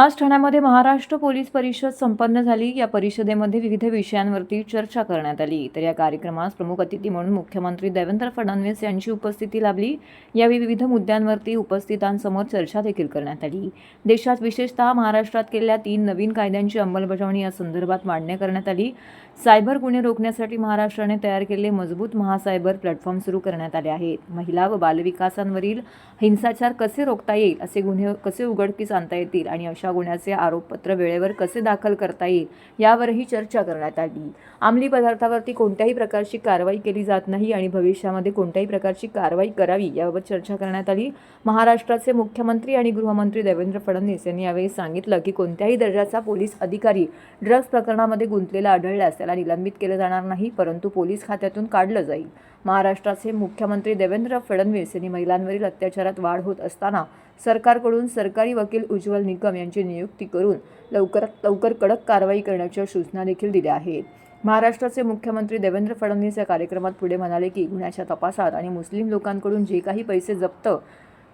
आज ठाण्यामध्ये महाराष्ट्र पोलीस परिषद संपन्न झाली। या परिषदेमध्ये विविध विषयांवरती चर्चा करण्यात आली। तर या कार्यक्रमास प्रमुख अतिथी म्हणून मुख्यमंत्री देवेंद्र फडणवीस यांची उपस्थिती लाभली। यावेळी विविध मुद्द्यांवरती उपस्थितांसमोर चर्चा देखील करण्यात आली। देशात विशेषतः महाराष्ट्रात केलेल्या 3 नवीन कायद्यांची अंमलबजावणी या संदर्भात मांडणी करण्यात आली। सायबर गुन्हे रोखण्यासाठी महाराष्ट्राने तयार केलेले मजबूत महासायबर प्लॅटफॉर्म सुरू करण्यात आले आहेत। महिला व बालविकासांवरील हिंसाचार कसे रोखता येईल, असे गुन्हे कसे उघडकीस आणता येतील आणि अशा गुन्ह्याचे आरोपपत्र वेळेवर कसे दाखल करता येईल यावरही चर्चा करण्यात आली। अंमली पदार्थावरती कोणत्याही प्रकारची कारवाई केली जात नाही आणि भविष्यामध्ये कोणत्याही प्रकारची कारवाई करावी याबाबत चर्चा करण्यात आली। महाराष्ट्राचे मुख्यमंत्री आणि गृहमंत्री देवेंद्र फडणवीस यांनी यावेळी सांगितलं की कोणत्याही दर्जाचा पोलीस अधिकारी ड्रग्ज प्रकरणामध्ये गुंतलेला आढळल्यास त्याला निलंबित केले जाणार नाही, परंतु पोलीस खात्यातून काढलं जाईल। महाराष्ट्राचे मुख्यमंत्री देवेंद्र फडणवीस यांनी महिलांवरील अत्याचारात वाढ होत असताना सरकारकडून सरकारी वकील उज्ज्वल निकम यांची नियुक्ती करून लवकरात लवकर कडक कारवाई करण्याच्या सूचना देखील दिल्या आहेत। महाराष्ट्राचे मुख्यमंत्री देवेंद्र फडणवीस या कार्यक्रमात पुढे म्हणाले की गुन्ह्याच्या तपासात आणि मुस्लिम लोकांकडून जे काही पैसे जप्त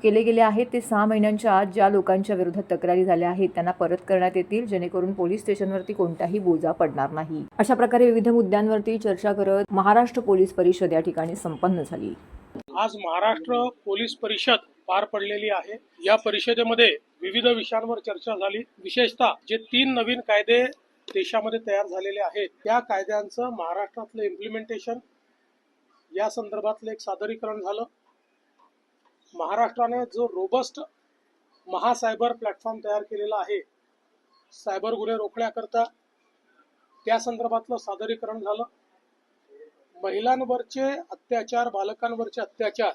केले गेले आहेत ते 6 महिन्यांच्या आत ज्या लोकांच्या विरोधात तक्रारी झाल्या आहेत त्यांना परत करण्यात येतील, जेणेकरून पोलीस स्टेशनवरती कोणताही बोजा पडणार नाही। अशा प्रकारे विविध मुद्द्यांवरती चर्चा करत महाराष्ट्र पोलीस परिषद या ठिकाणी संपन्न झाली। आज महाराष्ट्र पोलीस परिषद पार पडलेली आहे। या परिषदेमध्ये विविध विषयांवर चर्चा झाली। विशेषतः जे 3 नवीन कायदे देशामध्ये तयार झालेले आहेत त्या कायद्यांचं महाराष्ट्रातलं इम्प्लिमेंटेशन या संदर्भातलं एक सादरीकरण झालं। महाराष्ट्राने जो रोबस्ट महासायबर प्लॅटफॉर्म तयार केलेला आहे सायबर गुन्हे रोखण्याकरता, त्या संदर्भातलं सादरीकरण झालं। महिलांवरचे अत्याचार, बालकांवरचे अत्याचार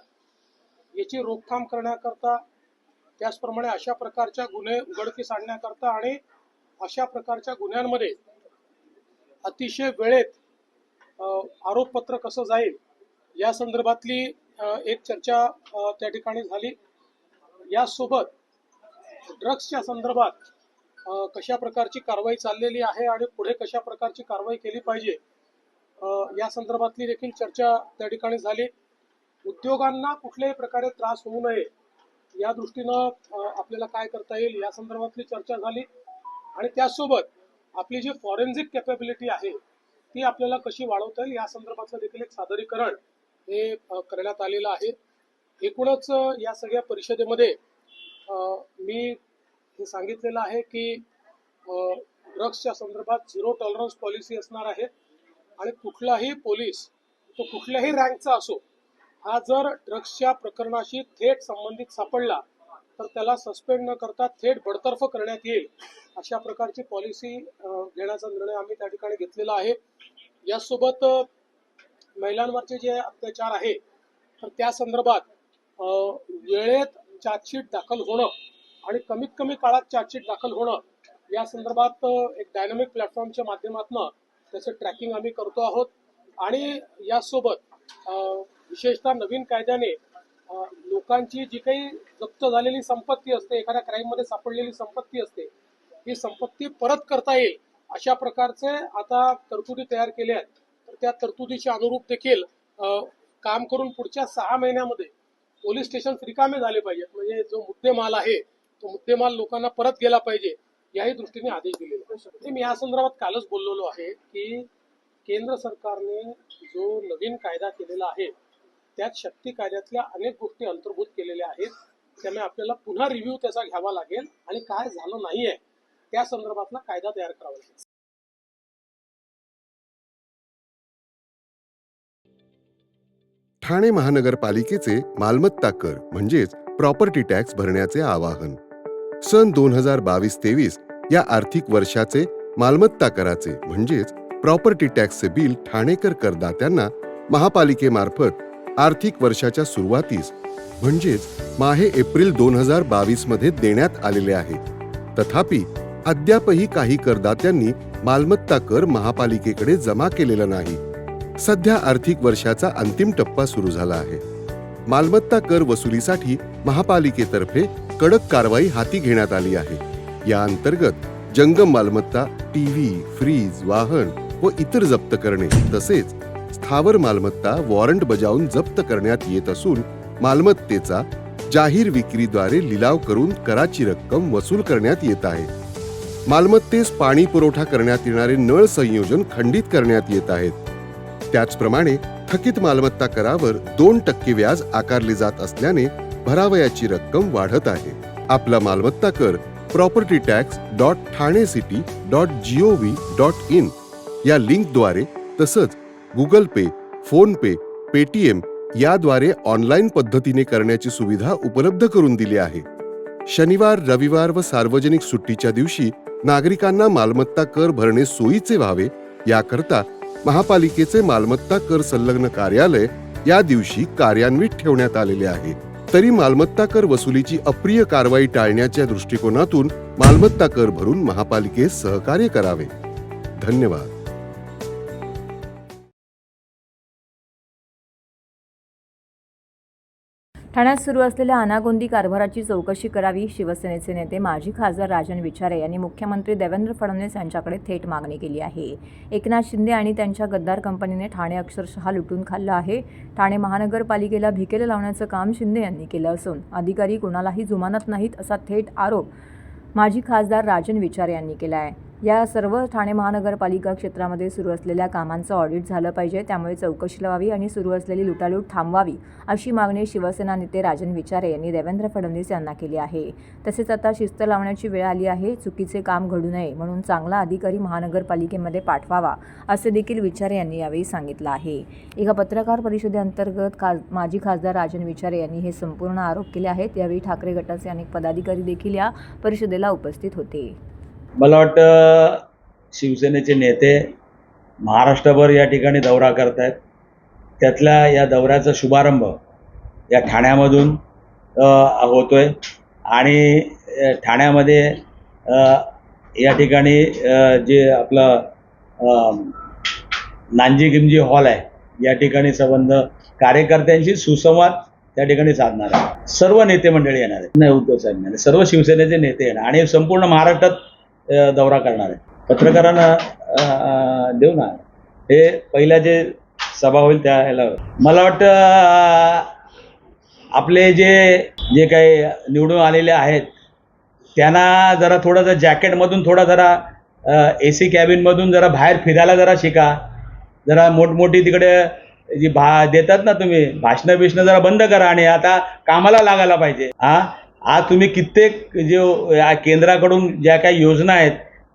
याची रोकथाम करण्याकरता, त्याचप्रमाणे अशा प्रकारच्या गुन्हे उघडकीस आणण्याकरता आणि अशा प्रकारच्या गुन्ह्यांमध्ये अतिशय वेळेत आरोपपत्र कसं जाईल या संदर्भातली एक चर्चा त्या ठिकाणी झाली। यासोबत ड्रग्सच्या संदर्भात कशा प्रकारची कारवाई चाललेली आहे आणि पुढे कशा प्रकारची कारवाई केली पाहिजे या संदर्भातली देखील चर्चा त्या ठिकाणी झाली। उद्योगांना कुठल्याही प्रकारे त्रास होऊ नये या दृष्टीनं आपल्याला काय करता येईल या संदर्भातली चर्चा झाली आणि त्यासोबत आपली जी फॉरेन्सिक कॅपेबिलिटी आहे ती आपल्याला कशी वाढवता येईल या संदर्भातलं देखील एक सादरीकरण हे करण्यात आलेलं आहे। एकूणच या सगळ्या परिषदेमध्ये मी हे सांगितलेलं आहे की ड्रग्सच्या संदर्भात 0 टॉलरन्स पॉलिसी असणार आहे आणि कुठलाही पोलीस तो कुठल्याही रँकचा असो हा जर ड्रग्सच्या प्रकरणाशी थेट संबंधित सापडला तर त्याला सस्पेंड न करता थेट बडतर्फ करण्यात येईल, अशा प्रकारची पॉलिसी घेण्याचा निर्णय आम्ही त्या ठिकाणी घेतलेला आहे। यासोबत महिलांवरचे जे अत्याचार आहे तर त्या संदर्भात वेळेत चार्जशीट दाखल होणं आणि कमीत कमी काळात चार्जशीट दाखल होणं या संदर्भात एक डायनामिक प्लॅटफॉर्मच्या माध्यमातून त्याचं ट्रॅकिंग आम्ही करतो आहोत आणि यासोबत विशेषतः नवीन कायद्याने लोकांची जी काही जप्त झालेली संपत्ती असते, एखाद्या क्राईममध्ये सापडलेली संपत्ती असते, ही संपत्ती परत करता येईल अशा प्रकारचे आता तरतुदी तयार केल्या आहेत। तर त्या तरतुदीच्या अनुरूप देखील काम करून पुढच्या 6 महिन्यामध्ये पोलीस स्टेशन रिकामे झाले पाहिजेत, म्हणजे जो मुद्देमाल आहे तो मुद्देमाल लोकांना परत गेला पाहिजे याही दृष्टीने आदेश दिलेले आहेत। मी या संदर्भात कालच बोललेलो आहे की केंद्र सरकारने जो नवीन कायदा केलेला आहे त्यात शक्ती कायद्यातल्या अनेक गोष्टी अंतर्भूत केलेल्या आहेत, त्यामुळे आपल्याला पुन्हा रिव्ह्यू त्याचा घ्यावा लागेल आणि काय झालं नाहीये त्या संदर्भातला कायदा तयार करावा लागेल। ठाणे महानगरपालिकेचे मालमत्ता कर म्हणजेच प्रॉपर्टी टॅक्स भरण्याचे आवाहन। सन 2022-23 या आर्थिक वर्षाचे मालमत्ता कराचे म्हणजेच प्रॉपर्टी टॅक्सचे बिल ठाणेकर करदात्यांना महापालिकेमार्फत आर्थिक वर्षाच्या सुरुवातीस म्हणजेच माहे एप्रिल 2022 मध्ये देण्यात आलेले आहे। तथापि अद्यापही काही करदात्यांनी मालमत्ता कर महापालिकेकडे जमा केलेला नाही। सध्या आर्थिक वर्षाचा अंतिम टप्पा सुरू झाला आहे। मालमत्ता कर वसुलीसाठी महापालिकेतर्फे कडक कारवाई हाती घेण्यात आली आहे। या अंतर्गत जंगम मालमत्ता, टीव्ही, फ्रीज, वाहन व इतर जप्त करणे तसेच स्थावर मालमत्ता वॉरंट बजावून जप्त करण्यात येत असून मालमत्तेचा जाहीर विक्रीद्वारे लिलाव करून कराची रक्कम वसूल करण्यात येत आहे। मालमत्तेस पाणी पुरवठा करण्यात येणारे नळ संयोजन खंडित करण्यात येत आहेत. त्याचप्रमाणे थकीत मालमत्ता करावर 2% व्याज आकारले जात असल्याने भरावयाची रक्कम वाढत आहे. आपला मालमत्ता कर propertytax.thanecity.gov.in या लिंकद्वारे तसंच गुगल पे, फोन पे, पेटीएम याद्वारे ऑनलाईन पद्धतीने करण्याची सुविधा उपलब्ध करून दिली आहे. शनिवार, रविवार व सार्वजनिक सुट्टीच्या दिवशी नागरिकांना मालमत्ता कर भरणे सोयीचे व्हावे याकरता महापालिकेचे मालमत्ता कर संलग्न कार्यालय या दिवशी कार्यान्वित ठेवण्यात आलेले आहे. तरी मालमत्ता कर वसुलीची अप्रिय कारवाई टाळण्याच्या दृष्टिकोनातून मालमत्ता कर भरून महापालिकेस सहकार्य करावे. धन्यवाद. ठाण्यात सुरू असलेल्या अनागोंदी कारभाराची चौकशी करावी. शिवसेनेचे नेते माजी खासदार राजन विचारे यांनी मुख्यमंत्री देवेंद्र फडणवीस यांच्याकडे थेट मागणी केली आहे. एकनाथ शिंदे आणि त्यांच्या गद्दार कंपनीने ठाणे अक्षरशः लुटून खाल्लं आहे. ठाणे महानगरपालिकेला भिकेला लावण्याचं काम शिंदे यांनी केलं असून अधिकारी कोणालाही जुमानत नाहीत, असा थेट आरोप माजी खासदार राजन विचारे यांनी केला आहे. या सर्व ठाणे महानगरपालिका क्षेत्रामध्ये सुरू असलेल्या कामांचं ऑडिट झालं पाहिजे, त्यामुळे चौकशी लावावी आणि सुरू असलेली लुटालूट थांबवावी, अशी मागणी शिवसेना नेते राजन विचारे यांनी देवेंद्र फडणवीस यांना केली आहे. तसेच आता शिस्त लावण्याची वेळ आली आहे. चुकीचे काम घडू नये म्हणून चांगला अधिकारी महानगरपालिकेमध्ये पाठवावा, असे देखील विचारे यांनी यावेळी सांगितलं आहे. एका पत्रकार परिषदेअंतर्गत माजी खासदार राजन विचारे यांनी हे संपूर्ण आरोप केले आहेत. यावेळी ठाकरे गटाचे अनेक पदाधिकारी देखील या परिषदेला उपस्थित होते. मला वाटतं शिवसेनेचे नेते महाराष्ट्रभर या ठिकाणी दौरा करत आहेत. त्यातल्या या दौऱ्याचा शुभारंभ या ठाण्यामधून होतोय आणि ठाण्यामध्ये या ठिकाणी जे आपलं नानजी गिमजी हॉल आहे, या ठिकाणी संबंध कार्यकर्त्यांशी सुसंवाद त्या ठिकाणी साधणार आहे. सर्व नेते मंडळी येणार आहेत, नाही उद्धव साहेब नाही, सर्व शिवसेनेचे नेते येणार आणि संपूर्ण महाराष्ट्रात दौरा करणार आहे. पत्रकारांना देऊ ना, हे पहिल्या जे सभा होईल त्या ह्याला मला वाटतं आपले जे काही निवडून आलेले आहेत त्यांना जरा थोडंसं जॅकेटमधून थोडा जरा AC कॅबिनमधून जरा बाहेर फिरायला जरा शिका. जरा मोठमोठी तिकडे जी देतात ना तुम्ही भाषणं बिषणं जरा बंद करा आणि आता कामाला लागायला पाहिजे. आज तुम्ही कित्येक जे केंद्राकडून ज्या काही योजना आहेत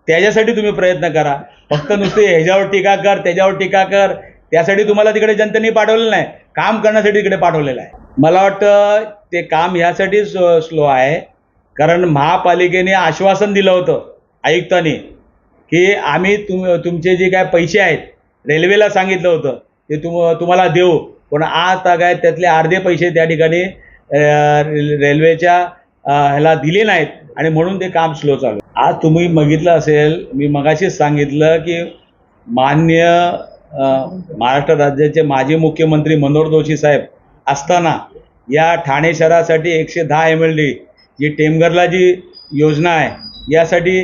त्याच्यासाठी तुम्ही प्रयत्न करा. फक्त नुसते ह्याच्यावर टीका कर, त्याच्यावर टीका कर, त्यासाठी तुम्हाला तिकडे जनतेने पाठवलेलं नाही, काम करण्यासाठी तिकडे पाठवलेलं आहे. मला वाटतं ते काम ह्यासाठी स्लो आहे कारण महापालिकेने आश्वासन दिलं होतं आयुक्तांनी की आम्ही तुमचे जे काय पैसे आहेत रेल्वेला सांगितलं होतं ते तुम्हाला देऊ, पण आता काय त्यातले अर्धे पैसे त्या ठिकाणी रेल्वेच्या ह्याला दिले नाहीत आणि म्हणून ते काम स्लो चालू. आज तुम्ही बघितलं असेल, मी मगाशीच सांगितलं की माननीय महाराष्ट्र राज्याचे माजी मुख्यमंत्री मनोहर जोशी साहेब असताना या ठाणे शहरासाठी 110 MLD जी टेमघरला जी योजना आहे यासाठी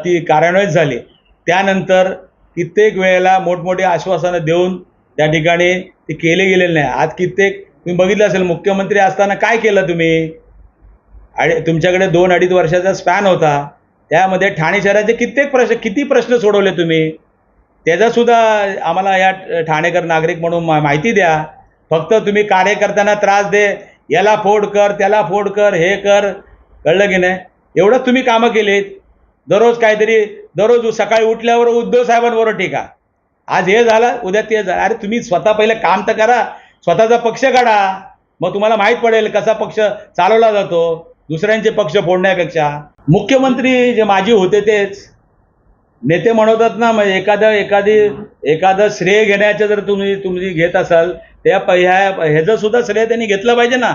ती कार्यान्वित झाली. त्यानंतर कित्येक वेळेला मोठमोठी आश्वासनं देऊन त्या ठिकाणी ते केले गेलेले नाही. आज कित्येक तुम्ही बघितलं असेल मुख्यमंत्री असताना काय केलं तुम्ही, आणि तुमच्याकडे 2-2.5 वर्षाचा स्पॅन होता, त्यामध्ये ठाणे शहराचे किती प्रश्न सोडवले तुम्ही, त्याचासुद्धा आम्हाला या ठाणेकर नागरिक म्हणून माहिती द्या. फक्त तुम्ही कार्यकर्त्यांना त्रास दे, याला फोड कर, त्याला फोड कर, हे कर, कळलं की नाही, एवढंच तुम्ही कामं केलीत. दररोज काहीतरी, दररोज सकाळी उठल्यावर उद्धव साहेबांबरोबर टीका, आज हे झालं उद्या ते झालं. अरे तुम्ही स्वतः पहिले काम तर करा, स्वतःचा पक्ष काढा, मग तुम्हाला माहीत पडेल कसा पक्ष चालवला जातो दुसऱ्यांचे पक्ष फोडण्यापेक्षा. मुख्यमंत्री जे माजी होते तेच नेते म्हणतात ना, मग एखादं श्रेय घेण्याचं जर तुम्ही घेत असाल त्या ह्याचं सुद्धा श्रेय त्यांनी घेतलं पाहिजे ना.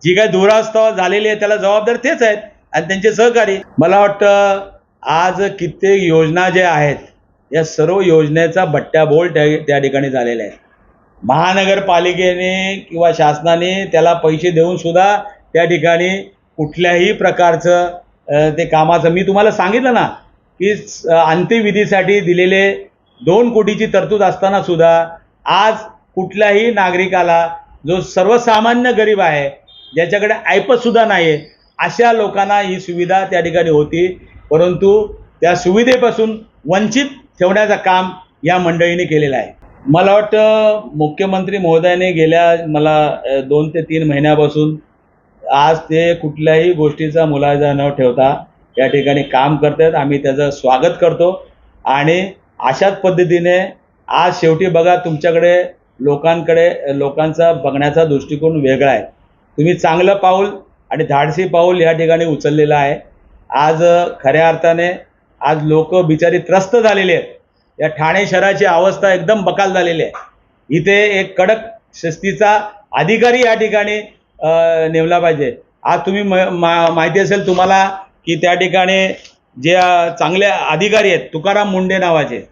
जी काय दुरावस्था झालेली आहे त्याला जबाबदार तेच आहेत आणि त्यांचे सहकारी. मला वाटतं आज कित्येक योजना ज्या आहेत या सर्व योजनेचा बट्ट्याबोळ त्या ठिकाणी झालेला आहे. महानगरपालिकेने किंवा शासनाने त्याला पैसे देऊन सुद्धा त्या ठिकाणी कुठल्याही प्रकारचं ते कामाचं, मी तुम्हाला सांगितलं ना की अंत्यविधीसाठी दिलेले 2 कोटीची तरतूद असताना सुद्धा आज कुठल्याही नागरिकाला, जो सर्वसामान्य गरीब आहे ज्याच्याकडे ऐपत सुद्धा नाही, अशा लोकांना ही सुविधा त्या ठिकाणी होती. परंतु त्या सुविधेपासून वंचित ठेवण्याचं काम या मंडळीने केलेलं आहे. मला वाटतं मुख्यमंत्री महोदयाने गेल्या 2 ते 3 महिन्यापासून आज ते कुठल्याही गोष्टीचा मुलाजा न ठेवता या ठिकाणी काम करतात. आम्ही त्याचं स्वागत करतो आणि अशाच पद्धतीने आज शेवटी बघा तुमच्याकडे लोकांचा बघण्याचा दृष्टिकोन वेगळा आहे. तुम्ही चांगलं पाऊल आणि धाडसी पाऊल या ठिकाणी उचललेलं आहे. आज खऱ्या अर्थाने आज लोक बिचारी त्रस्त झालेले आहेत. या ठाणे शहराची अवस्था एकदम बकाल झालेली आहे. इथे एक कडक शिस्तीचा अधिकारी या ठिकाणी नेमला पाहिजे. आज तुम्ही माहिती असेल तुम्हाला की त्या ठिकाणी जे चांगले अधिकारी आहेत तुकाराम मुंडे नावाचे,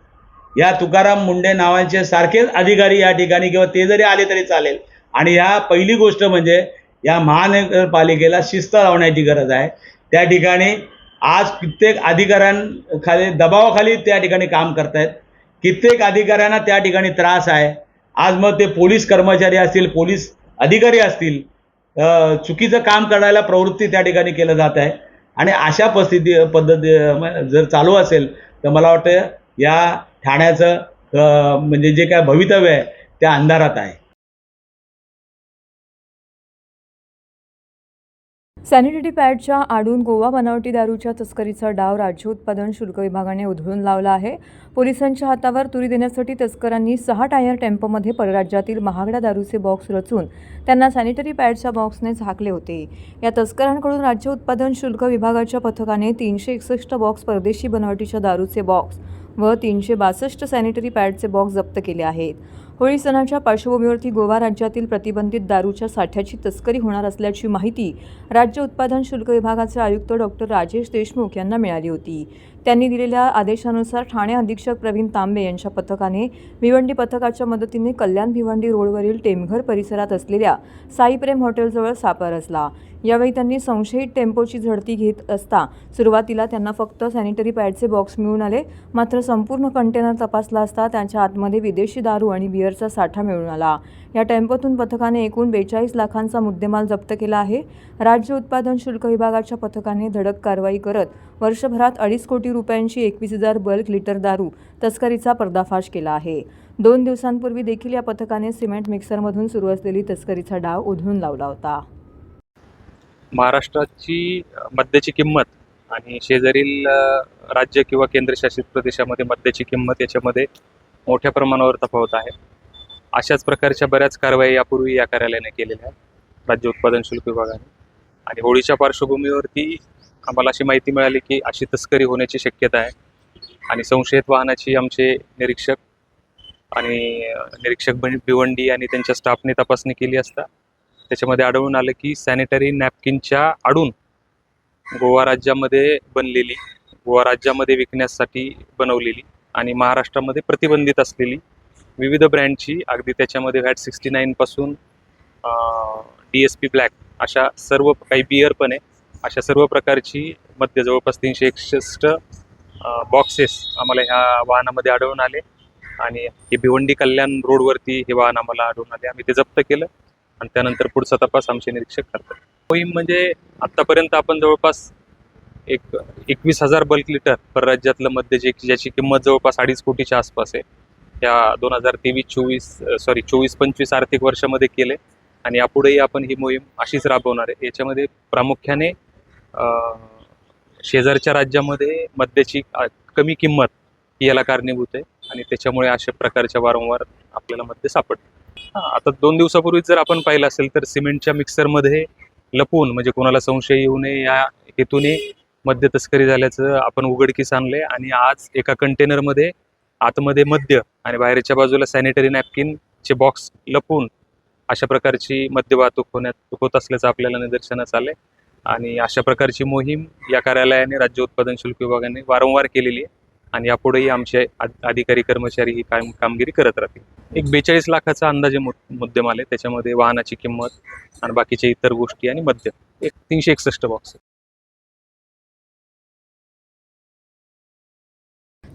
या तुकाराम मुंडे नावाचे सारखेच अधिकारी या ठिकाणी किंवा ते जरी आले तरी चालेल. आणि या पहिली गोष्ट म्हणजे या महानगरपालिकेला शिस्त लावण्याची गरज आहे. त्या ठिकाणी आज कित्येक अधिकाऱ्यांखाली दबावाखाली त्या ठिकाणी काम करतायत. कित्येक अधिकाऱ्यांना त्या ठिकाणी त्रास आहे. आज मग ते पोलीस कर्मचारी असतील, पोलीस अधिकारी असतील, चुकीचं काम करायला प्रवृत्ती त्या ठिकाणी केलं जात आहे. आणि अशा पद्धती जर चालू असेल तर मला वाटतं या ठाण्याचं म्हणजे जे काय भवितव्य आहे त्या अंधारात आहे. सॅनिटरी पॅडच्या आडून गोवा बनावटी दारूच्या तस्करीचा डाव राज्य उत्पादन शुल्क विभागाने उधळून लावला आहे. पोलिसांच्या हातावर तुरी देण्यासाठी तस्करांनी 6 टायर टेम्पोमध्ये परराज्यातील महागड्या दारूचे बॉक्स रचून त्यांना सॅनिटरी पॅडच्या बॉक्सने झाकले होते. या तस्करांकडून राज्य उत्पादन शुल्क विभागाच्या पथकाने 361 बॉक्स परदेशी बनावटीच्या दारूचे बॉक्स व 362 सॅनिटरी पॅडचे बॉक्स जप्त केले आहेत. होळी सणाच्या पार्श्वभूमीवरती गोवा राज्यातील प्रतिबंधित दारूच्या साठ्याची तस्करी होणार असल्याची माहिती राज्य उत्पादन शुल्क विभागाचे आयुक्त डॉक्टर राजेश देशमुख यांना मिळाली होती. त्यांनी दिलेल्या आदेशानुसार ठाणे अधीक्षक प्रवीण तांबे यांच्या पथकाने भिवंडी पथकाच्या मदतीने कल्याण भिवंडी रोडवरील टेमघर परिसरात असलेल्या साईप्रेम हॉटेलजवळ सापळा रचला. यावेळी त्यांनी संशयित टेम्पोची झडती घेत असता सुरुवातीला त्यांना फक्त सॅनिटरी पॅडचे बॉक्स मिळून आले. मात्र संपूर्ण कंटेनर तपासला असता त्यांच्या आतमध्ये विदेशी दारू आणि बिअरचा साठा मिळून आला. या टेम्पोतून पथकाने एकूण 42 लाखांचा मुद्देमाल जप्त केला आहे. राज्य उत्पादन शुल्क विभागाच्या पथकाने धडक कारवाई करत वर्षभरात 2.5 कोटी रुपयांची 21,000 बल्क लिटर दारू तस्करीचा पर्दाफाश केला आहे. 2 दिवसांपूर्वी देखील या पथकाने सिमेंट मिक्सरमधून सुरू असलेली तस्करीचा डाव उधळून लावला होता. महाराष्ट्राची मद्याची किंमत आणि शेजारील राज्य किंवा केंद्रशासित प्रदेशामध्ये मद्याची किंमत याच्यामध्ये मोठ्या प्रमाणावर तफावत आहे. अशाच प्रकारच्या बऱ्याच कारवाई यापूर्वी या कार्यालयाने केलेल्या आहेत राज्य उत्पादन शुल्क विभागाने. आणि होळीच्या पार्श्वभूमीवरती आम्हाला अशी माहिती मिळाली की अशी तस्करी होण्याची शक्यता आहे. आणि संशयित वाहनाची आमचे निरीक्षक भिवंडी आणि त्यांच्या स्टाफने तपासणी केली असता त्याच्यामध्ये आढळून आलं की सॅनिटरी नॅपकिनच्या आडून गोवा राज्यामध्ये विकण्यासाठी बनवलेली आणि महाराष्ट्रामध्ये प्रतिबंधित असलेली विविध ब्रँडची, अगदी त्याच्यामध्ये व्हॅट 69 पासून DSP ब्लॅक अशा सर्व काही बियर पण आहे, अशा सर्व प्रकारची मद्य जवळपास 361 बॉक्सेस आम्हाला ह्या वाहनामध्ये आढळून आले. आणि हे भिवंडी कल्याण रोडवरती हे वाहन आम्हाला आढळून आले. आम्ही ते जप्त केलं आणि त्यानंतर पुढचा तपास आमचे निरीक्षक करतात. मोहीम म्हणजे आत्तापर्यंत आपण जवळपास 21,000 बल्क लिटर परराज्यातलं मद्य ज्याची किंमत जवळपास 2.5 कोटीच्या आसपास आहे त्या 2023-24 आर्थिक वर्षामध्ये केले. आणि यापुढेही आपण ही मोहीम अशीच राबवणार आहे. याच्यामध्ये प्रामुख्याने शेजारच्या राज्यामध्ये मद्याची कमी किंमत ही याला कारणीभूत आहे आणि त्याच्यामुळे अशा प्रकारच्या वारंवार आपल्याला मद्य सापडतं. आता 2 दिवसापूर्वीच जर आपण पाहिलं असेल तर सिमेंटच्या मिक्सरमध्ये लपवून म्हणजे कोणाला संशय येऊ नये या हेतूने मद्य तस्करी झाल्याचं आपण उघडकीस आणले. आणि आज एका कंटेनरमध्ये आतमध्ये मद्य आणि बाहेरच्या बाजूला सॅनिटरी नॅपकिनचे बॉक्स लपवून अशा प्रकारची मद्य वाहतूक होत असल्याचं आपल्याला निदर्शनास आलंय. आणि अशा प्रकारची मोहीम या कार्यालयाने राज्य उत्पादन शुल्क विभागाने वारंवार केलेली आहे आणि यापुढेही आमचे अधिकारी कर्मचारी ही कामगिरी करत राहतील. एक 42 लाखाचा अंदाजे मुद्देमाल आहे. त्याच्यामध्ये वाहनाची किंमत आणि बाकीच्या इतर गोष्टी आणि मद्य एक 361 बॉक्स.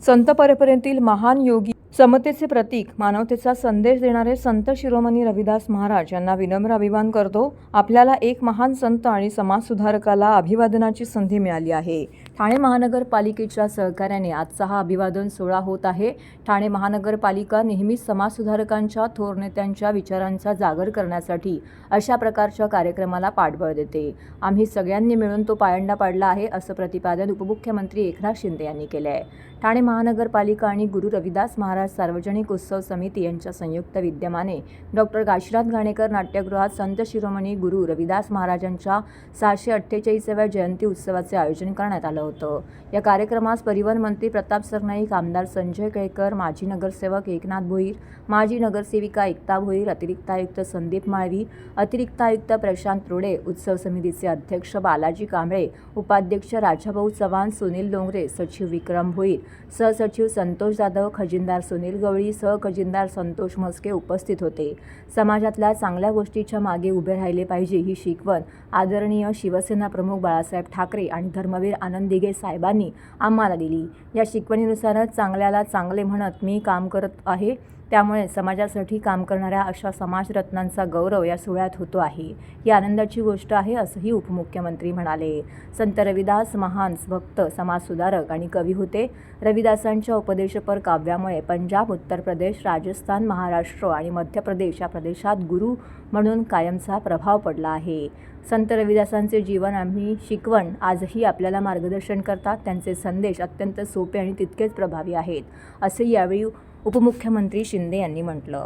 संत परंपरेतील महान योगी, समतेचे प्रतीक, मानवतेचा संदेश देणारे संत शिरोमणी रविदास महाराज यांना विनम्र अभिवादन करतो. आपल्याला एक महान संत आणि समाजसुधारकाला अभिवादनाची संधी मिळाली आहे. ठाणे महानगरपालिकेच्या सहकार्याने आजचा हा अभिवादन सोहळा होत आहे. ठाणे महानगरपालिका नेहमीच समाजसुधारकांच्या, थोर नेत्यांच्या विचारांचा जागर करण्यासाठी अशा प्रकारच्या कार्यक्रमाला पाठबळ देते. आम्ही सगळ्यांनी मिळून तो पायंडा पाडला आहे, असं प्रतिपादन उपमुख्यमंत्री एकनाथ शिंदे यांनी केले आहे. ठाणे महानगरपालिका आणि गुरु रविदास महाराज सार्वजनिक उत्सव समिती यांच्या संयुक्त विद्यमाने डॉक्टर काशीनाथ घाणेकर नाट्यगृहात संत शिरोमणी गुरु रविदास महाराजांच्या 648व्या जयंती उत्सवाचे आयोजन करण्यात आलं होतं. या कार्यक्रमास परिवहन मंत्री प्रताप सरनाईक, आमदार संजय केळकर, माजी नगरसेवक एकनाथ भोईर, माजी नगरसेविका एकता भोईर, अतिरिक्त आयुक्त संदीप माळवी, अतिरिक्त आयुक्त प्रशांत रोडे, उत्सव समितीचे अध्यक्ष बालाजी कांबळे, उपाध्यक्ष राजाभाऊ चव्हाण, सुनील डोंगरे, सचिव विक्रम भोईर, सहसचिव संतोष जाधव, खजिनदार सुनील गवळी, सहखजिनदार संतोष म्हस्के उपस्थित होते. समाजातल्या चांगल्या गोष्टीच्या मागे उभे राहिले पाहिजे ही शिकवण आदरणीय शिवसेना प्रमुख बाळासाहेब ठाकरे आणि धर्मवीर आनंद दिघे साहेबांनी आम्हाला दिली. या शिकवणीनुसारच चांगल्याला चांगले म्हणत मी काम करत आहे. त्यामुळे समाजासाठी काम करणाऱ्या अशा समाजरत्नांचा गौरव या सोहळ्यात होतो आहे. ही आनंदाची गोष्ट आहे, असंही उपमुख्यमंत्री म्हणाले. संत रविदास महान भक्त, समाजसुधारक आणि कवी होते. रविदासांच्या उपदेशपर काव्यामुळे पंजाब, उत्तर प्रदेश, राजस्थान, महाराष्ट्र आणि मध्य प्रदेश या प्रदेशात गुरु म्हणून कायमचा प्रभाव पडला आहे. संत रविदासांचे जीवन आणि शिकवण आजही आपल्याला मार्गदर्शन करतात. त्यांचे संदेश अत्यंत सोपे आणि तितकेच प्रभावी आहेत, असे यावेळी उपमुख्यमंत्री शिंदे यांनी म्हटलं.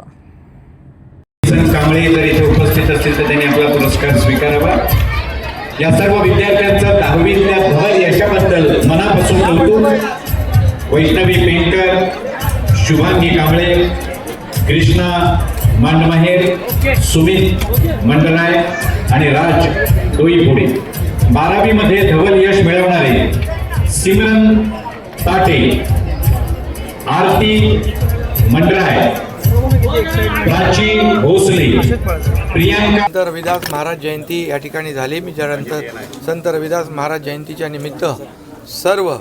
कांबळे जर इथे उपस्थित असतील तर त्यांनी आपला पुरस्कार स्वीकारावा. या सर्व विद्यार्थ्यांचं 10वीतल्या धवल यशाबद्दल मनापासून कौतुक. वैष्णवी पेंटर, शुभांगी कांबळे, कृष्णा मांडमाहेर, सुमित मंडराय आणि राज डोईपुडे. 12वी मध्ये धवल यश मिळवणारे सिमरन ताटे, आरती मंडराय, प्राची भोसले, प्रियांका. संत रविदास महाराज जयंती या ठिकाणी झाली. मी त्यानंतर संत रविदास महाराज जयंतीच्या निमित्त सर्व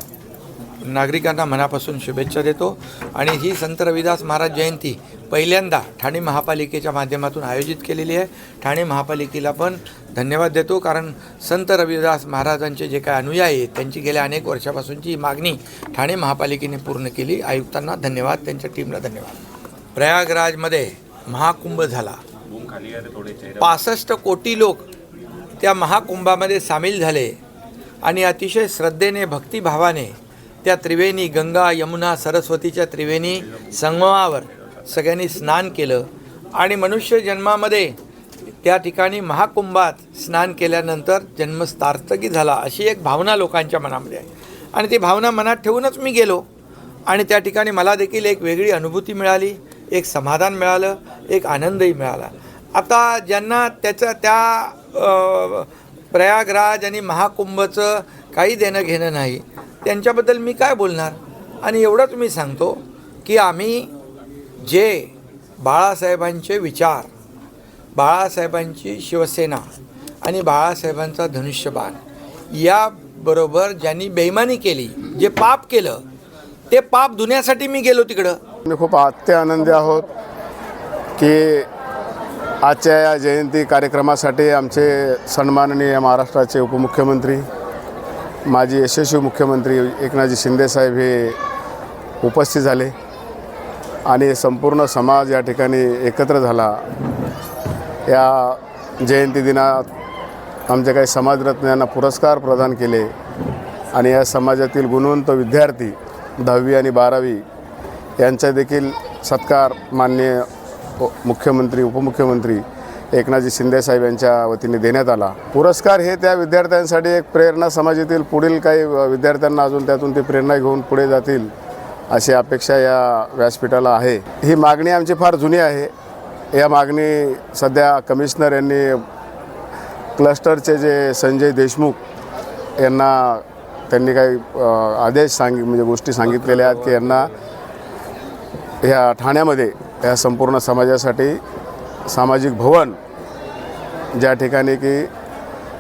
नागरिकांना मनापासून शुभेच्छा देतो. आणि ही संत रविदास महाराज जयंती पहिल्यांदा ठाणे महापालिकेच्या माध्यमातून आयोजित केलेली आहे. ठाणे महापालिकेला पण धन्यवाद देतो, कारण संत रविदास महाराजांचे जे काय अनुयायी आहेत त्यांची गेल्या अनेक वर्षापासूनची मागणी ठाणे महापालिकेने पूर्ण केली. आयुक्तांना धन्यवाद, त्यांच्या टीमला धन्यवाद. प्रयागराजमध्ये महाकुंभ झाला. 65 कोटी लोक त्या महाकुंभामध्ये सामील झाले आणि अतिशय श्रद्धेने, भक्तिभावाने त्या त्रिवेणी, गंगा, यमुना, सरस्वतीच्या त्रिवेणी संगमावर सगळ्यांनी स्नान केलं. आणि मनुष्य जन्मामध्ये त्या ठिकाणी महाकुंभात स्नान केल्यानंतर जन्म सार्थकी झाला, अशी एक भावना लोकांच्या मनामध्ये आहे. आणि ती भावना मनात ठेवूनच मी गेलो आणि त्या ठिकाणी मला देखील एक वेगळी अनुभूती मिळाली, एक समाधान मिळालं, एक आनंदही मिळाला. आता ज्यांना त्या प्रयागराज आणि महाकुंभचं काही देणं घेणं नाही, त्यांच्याबद्दल मी काय बोलणार. आणि एवढंच मी सांगतो की आम्ही जे बाळासाहेबांचे विचार, बाळासाहेबांची शिवसेना आणि बाळासाहेबांचा धनुष्यबाण याबरोबर ज्यांनी बेईमानी केली, जे पाप केलं, ते पाप धुण्यासाठी मी गेलो तिकडं. मी खूप आनंदी आहोत की आजच्या या जयंती कार्यक्रमासाठी आमचे सन्माननीय महाराष्ट्राचे उपमुख्यमंत्री, माजी यशस्वी मुख्यमंत्री एकनाथजी शिंदेसाहेब हे उपस्थित झाले आणि संपूर्ण समाज या ठिकाणी एकत्र झाला. या जयंती दिनात आमचे काही समाजरत्न यांना पुरस्कार प्रदान केले आणि या समाजातील गुणवंत विद्यार्थी 10वी आणि 12वी यांचा देखील सत्कार माननीय मुख्यमंत्री, उपमुख्यमंत्री एकनाथजी शिंदेसाहेब यांच्या वतीने देण्यात आला. पुरस्कार हे त्या विद्यार्थ्यांसाठी एक प्रेरणा, समाजातील पुढील काही विद्यार्थ्यांना अजून त्यातून ती प्रेरणा घेऊन पुढे जातील अशी अपेक्षा या व्यासपीठाला आहे. ही मागणी आमची फार जुनी आहे. या मागणी सध्या कमिशनर यांनी क्लस्टरचे जे संजय देशमुख यांना त्यांनी काही आदेश म्हणजे गोष्टी सांगितलेल्या आहेत की यांना ह्या ठाण्यामध्ये या संपूर्ण समाजासाठी सामाजिक भवन, ज्या ठिकाणी की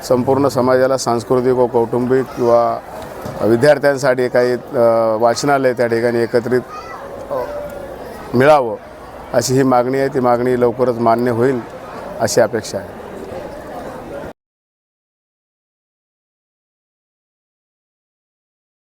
संपूर्ण समाजाला सांस्कृतिक व कौटुंबिक किंवा विद्यार्थ्यांसाठी काही वाचनालय त्या ठिकाणी एकत्रित मिळावं अशी ही मागणी आहे. ती मागणी लवकरच मान्य होईल अशी अपेक्षा आहे.